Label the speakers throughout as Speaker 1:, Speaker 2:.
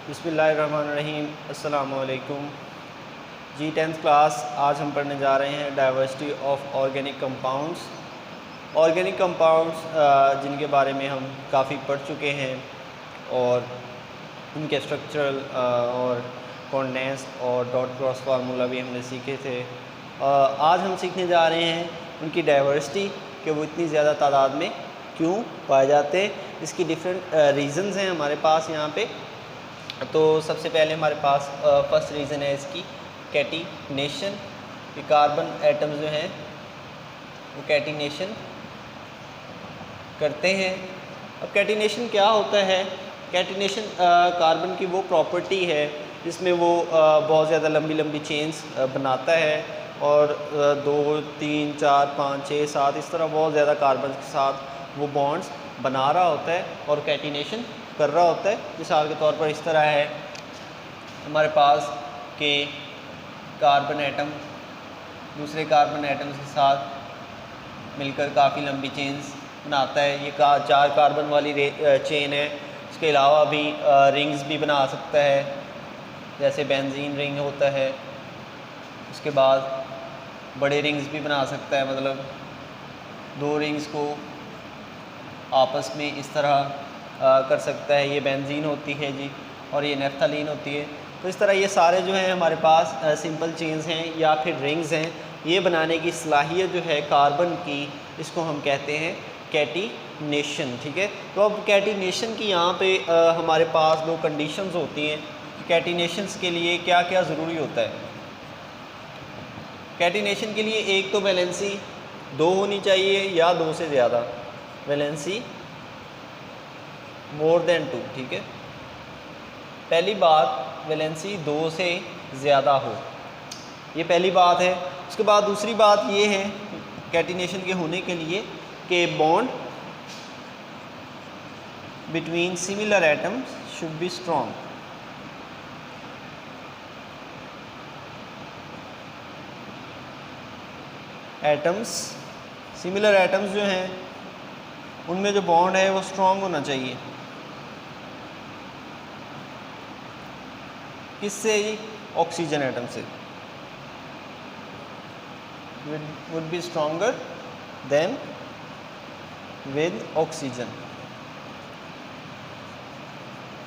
Speaker 1: बिस्मिल्लाहिर्रहमानिर्रहीम। अस्सलाम वालेकुम जी। 10th क्लास आज हम पढ़ने जा रहे हैं diversity of organic compounds. Organic compounds जिनके बारे में हम काफ़ी पढ़ चुके हैं और उनके स्ट्रक्चरल और कॉन्डेंस्ड और डॉट क्रॉस फार्मूला भी हमने सीखे थे। आज हम सीखने जा रहे हैं उनकी डाइवर्सिटी कि वो इतनी ज़्यादा तादाद में क्यों पाए जाते हैं। इसकी डिफरेंट रीज़न्स हैं हमारे पास यहाँ पे। तो सबसे पहले हमारे पास फर्स्ट रीज़न है इसकी कैटिनेशन, कि कार्बन एटम्स जो हैं वो कैटिनेशन करते हैं। अब कैटिनेशन क्या होता है? कैटिनेशन कार्बन की वो प्रॉपर्टी है जिसमें वो बहुत ज़्यादा लंबी लंबी चेन्स बनाता है और 2, 3, 4, 5, 6, 7 इस तरह बहुत ज़्यादा कार्बन के साथ वो बॉन्ड्स बना रहा होता है और कैटिनेशन कर रहा होता है। मिसाल के तौर पर इस तरह है हमारे पास कि कार्बन एटम दूसरे कार्बन एटम्स के साथ मिलकर काफ़ी लंबी चेन्स बनाता है। ये 4 कार्बन वाली चेन है। इसके अलावा भी रिंग्स भी बना सकता है, जैसे बेंजीन रिंग होता है। उसके बाद बड़े रिंग्स भी बना सकता है, मतलब 2 रिंग्स को आपस में इस तरह कर सकता है। ये बेंजीन होती है जी और ये नेफ्थलीन होती है। तो इस तरह ये सारे जो हैं हमारे पास सिंपल चेन्स हैं या फिर रिंग्स हैं। ये बनाने की सलाहियत जो है कार्बन की, इसको हम कहते हैं कैटिनेशन। ठीक है, तो अब कैटिनेशन की यहाँ पे हमारे पास 2 कंडीशंस होती हैं। कैटिनेशंस के लिए क्या क्या ज़रूरी होता है? कैटिनेशन के लिए एक तो वैलेंसी 2 होनी चाहिए या 2 से ज़्यादा, वैलेंसी मोर देन 2। ठीक है, पहली बात वैलेंसी 2 से ज़्यादा हो, ये पहली बात है। उसके बाद दूसरी बात ये है कैटिनेशन के होने के लिए कि bond between similar atoms should be strong. Atoms, similar atoms जो हैं उनमें जो बॉन्ड है वो स्ट्रॉन्ग होना चाहिए। किससे? ऑक्सीजन एटम से। Would be stronger than with oxygen.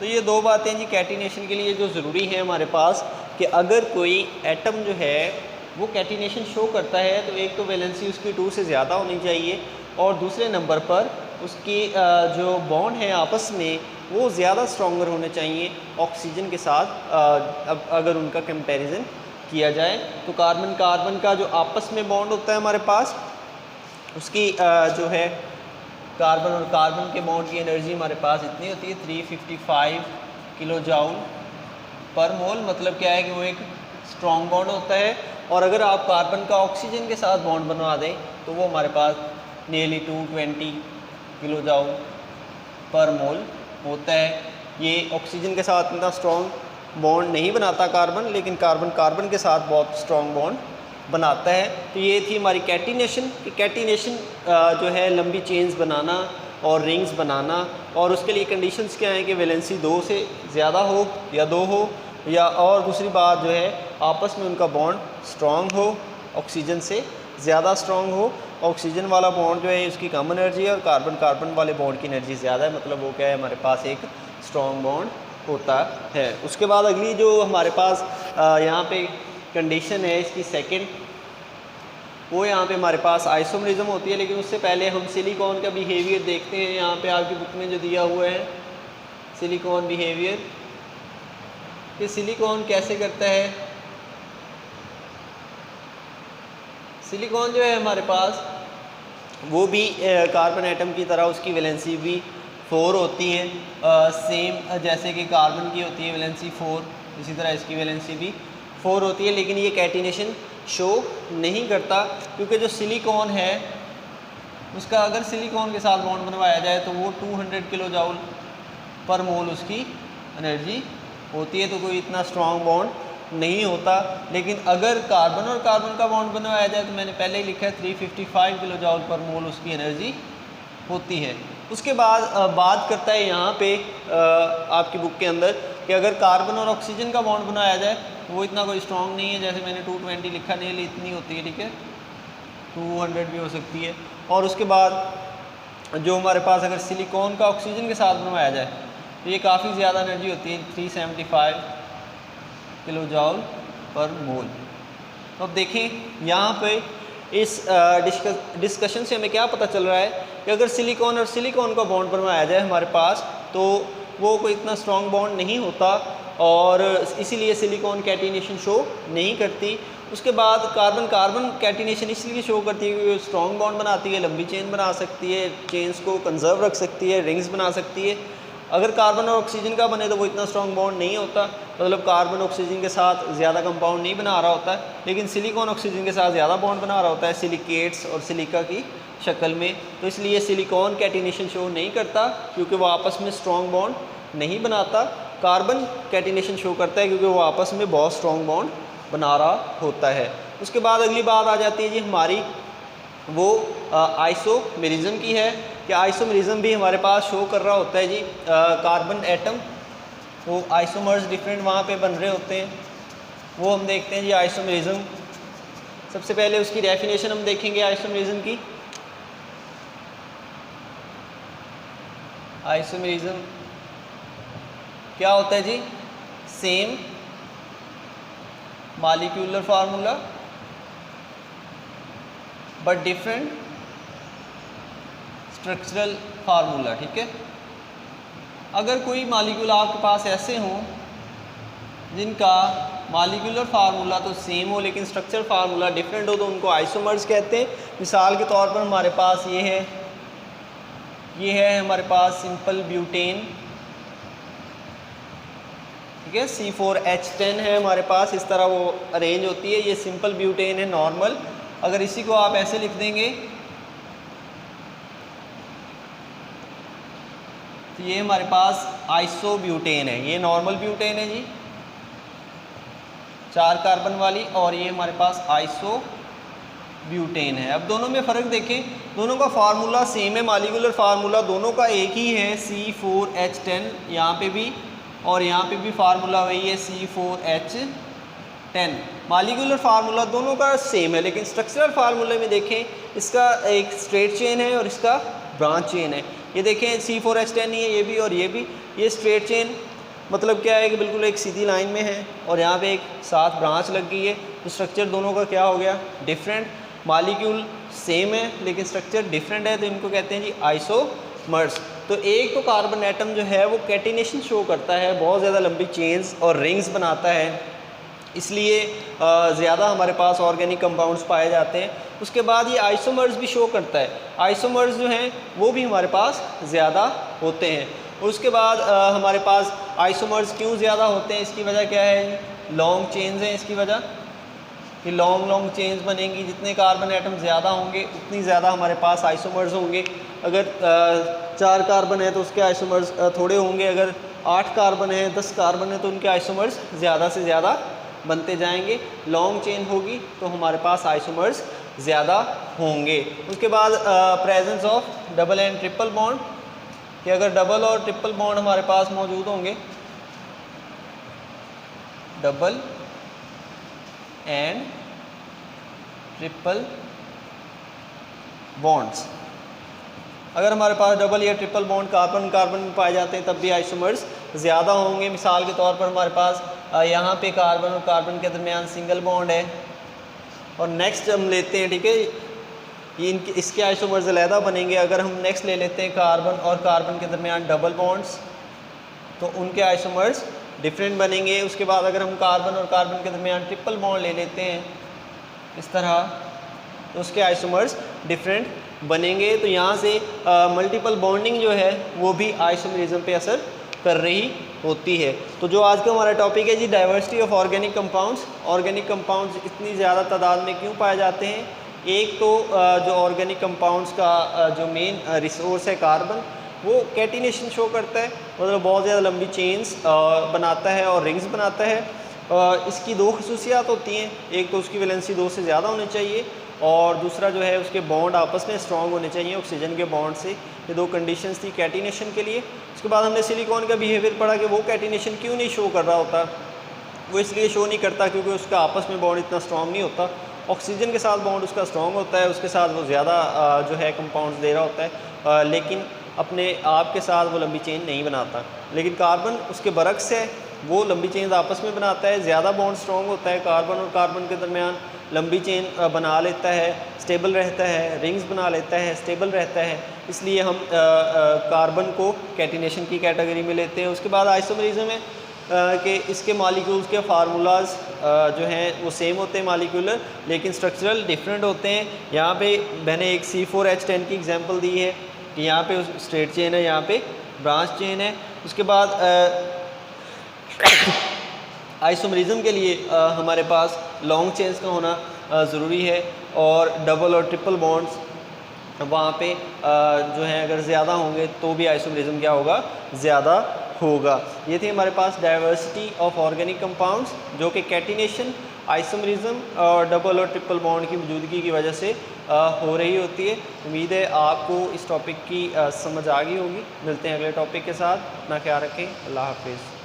Speaker 1: तो ये 2 बातें जी कैटिनेशन के लिए जो ज़रूरी है हमारे पास, कि अगर कोई एटम जो है वो कैटिनेशन शो करता है तो एक तो वैलेंसी उसकी 2 से ज़्यादा होनी चाहिए और दूसरे नंबर पर उसकी जो बॉन्ड है आपस में वो ज़्यादा स्ट्रॉन्गर होने चाहिए ऑक्सीजन के साथ। अब अगर उनका कंपैरिजन किया जाए तो कार्बन का जो आपस में बॉन्ड होता है हमारे पास, उसकी जो है कार्बन और कार्बन के बॉन्ड की एनर्जी हमारे पास इतनी होती है 355 किलो जूल पर मोल। मतलब क्या है कि वो एक स्ट्रॉन्ग बॉन्ड होता है। और अगर आप कार्बन का ऑक्सीजन के साथ बॉन्ड बनवा दें तो वो हमारे पास नियरली 220 किलो जूल पर मोल होता है। ये ऑक्सीजन के साथ इतना स्ट्रॉन्ग बॉन्ड नहीं बनाता कार्बन, लेकिन कार्बन के साथ बहुत स्ट्रॉन्ग बॉन्ड बनाता है। तो ये थी हमारी कैटिनेशन। कि कैटिनेशन जो है लंबी चेन्स बनाना और रिंग्स बनाना, और उसके लिए कंडीशंस क्या हैं कि वैलेंसी 2 से ज़्यादा हो या 2 हो, या और दूसरी बात जो है आपस में उनका बॉन्ड स्ट्रॉन्ग हो, ऑक्सीजन से ज़्यादा स्ट्रॉन्ग हो। ऑक्सीजन वाला बॉन्ड जो है उसकी कम एनर्जी है और कार्बन वाले बॉन्ड की एनर्जी ज़्यादा है, मतलब वो क्या है हमारे पास एक स्ट्रॉन्ग बॉन्ड होता है। उसके बाद अगली जो हमारे पास यहाँ पे कंडीशन है इसकी सेकंड, वो यहाँ पे हमारे पास आइसोमरिज्म होती है। लेकिन उससे पहले हम सिलिकॉन का बिहेवियर देखते हैं। यहाँ पे आपकी बुक में जो दिया हुआ है सिलिकॉन बिहेवियर, कि सिलिकॉन कैसे करता है। सिलिकॉन जो है हमारे पास वो भी कार्बन एटम की तरह उसकी वैलेंसी भी 4 होती है, सेम जैसे कि कार्बन की होती है वैलेंसी 4, इसी तरह इसकी वैलेंसी भी 4 होती है। लेकिन ये कैटिनेशन शो नहीं करता, क्योंकि जो सिलिकॉन है उसका अगर सिलिकॉन के साथ बॉन्ड बनवाया जाए तो वो 200 किलो जूल पर मोल उसकी एनर्जी होती है, तो कोई इतना स्ट्रॉन्ग बॉन्ड नहीं होता। लेकिन अगर कार्बन और कार्बन का बॉन्ड बनवाया जाए तो मैंने पहले ही लिखा है 355 किलो जूल पर मोल उसकी एनर्जी होती है। उसके बाद बात करता है यहाँ पे आपकी बुक के अंदर कि अगर कार्बन और ऑक्सीजन का बॉन्ड बनाया जाए तो वो इतना कोई स्ट्रॉन्ग नहीं है, जैसे मैंने 220 लिखा नहीं है, इतनी होती है, ठीक है, 200 भी हो सकती है। और उसके बाद जो हमारे पास अगर सिलिकॉन का ऑक्सीजन के साथ बनवाया जाए तो ये काफ़ी ज़्यादा एनर्जी होती है, 375 किलो जॉल पर मोल। तो अब देखें यहाँ पे इस डिस्कशन से हमें क्या पता चल रहा है कि अगर सिलिकॉन और सिलिकॉन का बॉन्ड बनवाया जाए हमारे पास तो वो कोई इतना स्ट्रॉन्ग बॉन्ड नहीं होता और इसीलिए सिलिकॉन कैटिनेशन शो नहीं करती। उसके बाद कार्बन कार्बन कैटिनेशन इसलिए शो करती है क्योंकि स्ट्रॉन्ग बॉन्ड बनाती है, लंबी चेन बना सकती है, चेन्स को कंजर्व रख सकती है, रिंग्स बना सकती है। अगर कार्बन और ऑक्सीजन का बने तो वो इतना स्ट्रॉन्ग बॉन्ड नहीं होता, मतलब कार्बन ऑक्सीजन के साथ ज़्यादा कंपाउंड नहीं बना रहा होता है, लेकिन सिलिकॉन ऑक्सीजन के साथ ज़्यादा बॉन्ड बना रहा होता है सिलिकेट्स और सिलिका की शक्ल में। तो इसलिए सिलिकॉन कैटिनेशन शो नहीं करता क्योंकि वो आपस में स्ट्रॉन्ग बॉन्ड नहीं बनाता। कार्बन कैटिनेशन शो करता है क्योंकि वो आपस में बहुत स्ट्रॉन्ग बॉन्ड बना रहा होता है। उसके बाद अगली बात आ जाती है जी हमारी वो आइसोमेरिज्म की है कि आइसोमेरिज्म भी हमारे पास शो कर रहा होता है जी कार्बन एटम, वो आइसोमर्स डिफरेंट वहाँ पे बन रहे होते हैं, वो हम देखते हैं जी आइसोमेरिज्म। सबसे पहले उसकी डेफिनेशन हम देखेंगे आइसोमेरिज्म की। आइसोमेरिज्म क्या होता है जी? Same molecular formula but different structural formula, ठीक है। अगर कोई मॉलिक्यूल आपके पास ऐसे हों जिनका मॉलिक्यूलर फार्मूला तो सेम हो लेकिन स्ट्रक्चरल फार्मूला डिफरेंट हो तो उनको आइसोमर्स कहते हैं। मिसाल के तौर पर हमारे पास ये है हमारे पास सिंपल ब्यूटेन, ठीक है, C4H10 है हमारे पास, इस तरह वो अरेंज होती है। ये सिंपल ब्यूटेन है नॉर्मल। अगर इसी को आप ऐसे लिख देंगे तो ये हमारे पास आइसोब्यूटेन है। ये नॉर्मल ब्यूटेन है जी 4 कार्बन वाली, और ये हमारे पास आइसोब्यूटेन है। अब दोनों में फ़र्क देखें, दोनों का फार्मूला सेम है, मॉलिक्यूलर फार्मूला दोनों का एक ही है, C4H10 यहाँ पे भी और यहाँ पे भी फार्मूला वही है C4H10। मॉलिक्यूलर फार्मूला दोनों का सेम है, लेकिन स्ट्रक्चरल फार्मूले में देखें इसका एक स्ट्रेट चेन है और इसका ब्रांच चेन है। ये देखें C4H10 ही है, ये भी और ये भी। ये स्ट्रेट चेन मतलब क्या है कि बिल्कुल एक सीधी लाइन में है और यहाँ पे एक साथ ब्रांच लग गई है, तो स्ट्रक्चर दोनों का क्या हो गया? डिफरेंट। मॉलिक्यूल सेम है लेकिन स्ट्रक्चर डिफरेंट है, तो इनको कहते हैं जी आइसोमर्स। तो एक तो कार्बन एटम जो है वो कैटिनेशन शो करता है, बहुत ज़्यादा लंबी चेन्स और रिंग्स बनाता है, इसलिए ज़्यादा हमारे पास ऑर्गेनिक कंपाउंड्स पाए जाते हैं। उसके बाद ये आइसोमर्स भी शो करता है, आइसोमर्स जो हैं वो भी हमारे पास ज़्यादा होते हैं। और उसके बाद हमारे पास आइसोमर्स क्यों ज़्यादा होते हैं, इसकी वजह क्या है? लॉन्ग चेन्स हैं इसकी वजह, कि लॉन्ग चेन्स बनेंगी, जितने कार्बन एटम ज़्यादा होंगे उतनी ज़्यादा हमारे पास आइसोमर्स होंगे। अगर 4 कार्बन है तो उसके आइसोमर्स थोड़े होंगे, अगर 8 कार्बन है 10 कार्बन है तो उनके आइसोमर्स ज़्यादा से ज़्यादा बनते जाएंगे। लॉन्ग चेन होगी तो हमारे पास आइसोमर्स ज़्यादा होंगे। उसके बाद presence of double and triple bond, कि अगर डबल और ट्रिपल बॉन्ड हमारे पास मौजूद होंगे, डबल एंड ट्रिपल बॉन्ड्स, अगर हमारे पास डबल या ट्रिपल बॉन्ड कार्बन कार्बन में पाए जाते हैं तब भी आइसोमर्स ज़्यादा होंगे। मिसाल के तौर पर हमारे पास यहाँ पे कार्बन और कार्बन के दरमियान सिंगल बॉन्ड है, और नेक्स्ट हम लेते हैं, ठीक है, ये इसके आइसोमर्स अलहदा बनेंगे। अगर हम नेक्स्ट ले लेते हैं कार्बन और कार्बन के दरमियान डबल बॉन्ड्स तो उनके आइसोमर्स डिफरेंट बनेंगे। उसके बाद अगर हम कार्बन और कार्बन के दरमियान ट्रिपल बॉन्ड ले लेते हैं इस तरह, तो उसके आइसोमर्स डिफरेंट बनेंगे। तो यहाँ से मल्टीपल बॉन्डिंग जो है वो भी आइसोमेरिज्म पे असर कर रही होती है। तो जो आज का हमारा टॉपिक है जी diversity of organic compounds. Organic compounds इतनी ज़्यादा तादाद में क्यों पाए जाते हैं? एक तो जो ऑर्गेनिक कंपाउंड्स का जो मेन रिसोर्स है कार्बन, वो कैटिनेशन शो करता है, मतलब बहुत ज़्यादा लंबी चेन्स बनाता है और रिंग्स बनाता है। इसकी 2 खसूसियात होती हैं, एक तो उसकी वैलेंसी 2 से ज़्यादा होनी चाहिए और दूसरा जो है उसके बॉन्ड आपस में स्ट्रॉन्ग होने चाहिए ऑक्सीजन के बॉन्ड से। ये दो कंडीशंस थी कैटिनेशन के लिए। उसके बाद हमने सिलिकॉन का बिहेवियर पढ़ा कि वो कैटिनेशन क्यों नहीं शो कर रहा होता। वो इसलिए शो नहीं करता क्योंकि उसका आपस में बॉन्ड इतना स्ट्रॉन्ग नहीं होता। ऑक्सीजन के साथ बॉन्ड उसका स्ट्रॉन्ग होता है, उसके साथ वो ज़्यादा जो है कंपाउंड्स दे रहा होता है, लेकिन अपने आप के साथ वो लंबी चेन नहीं बनाता। लेकिन कार्बन उसके बरक्स है, वो लंबी चेन आपस में बनाता है, ज़्यादा बॉन्ड स्ट्रॉन्ग होता है कार्बन और कार्बन के दरमियान, लंबी चेन बना लेता है, स्टेबल रहता है, रिंग्स बना लेता है, स्टेबल रहता है। इसलिए हम कार्बन को कैटिनेशन की कैटेगरी में लेते हैं। उसके बाद आइसोमरिज्म है कि इसके मॉलिक्यूल्स के फार्मूलाज जो हैं वो सेम होते हैं मॉलिक्यूलर, लेकिन स्ट्रक्चरल डिफरेंट होते हैं। यहाँ पे मैंने एक C4H10 की एग्जांपल दी है कि यहाँ पे स्ट्रेट चेन है, यहाँ पे ब्रांच चेन है। उसके बाद आइसोमरिज्म के लिए हमारे पास लॉन्ग चेन्स का होना ज़रूरी है और डबल और ट्रिपल बॉन्ड्स वहाँ पे जो है अगर ज़्यादा होंगे तो भी आइसोमरिज्म क्या होगा, ज़्यादा होगा। ये थे हमारे पास डाइवर्सिटी ऑफ ऑर्गेनिक कंपाउंड्स जो कि कैटिनेशन, आइसोमरिज्म और डबल और ट्रिपल बॉन्ड की मौजूदगी की वजह से हो रही होती है। उम्मीद है आपको इस टॉपिक की समझ आ गई होगी। मिलते हैं अगले टॉपिक के साथ। अपना ख्याल रखें। अल्लाह हाफिज़।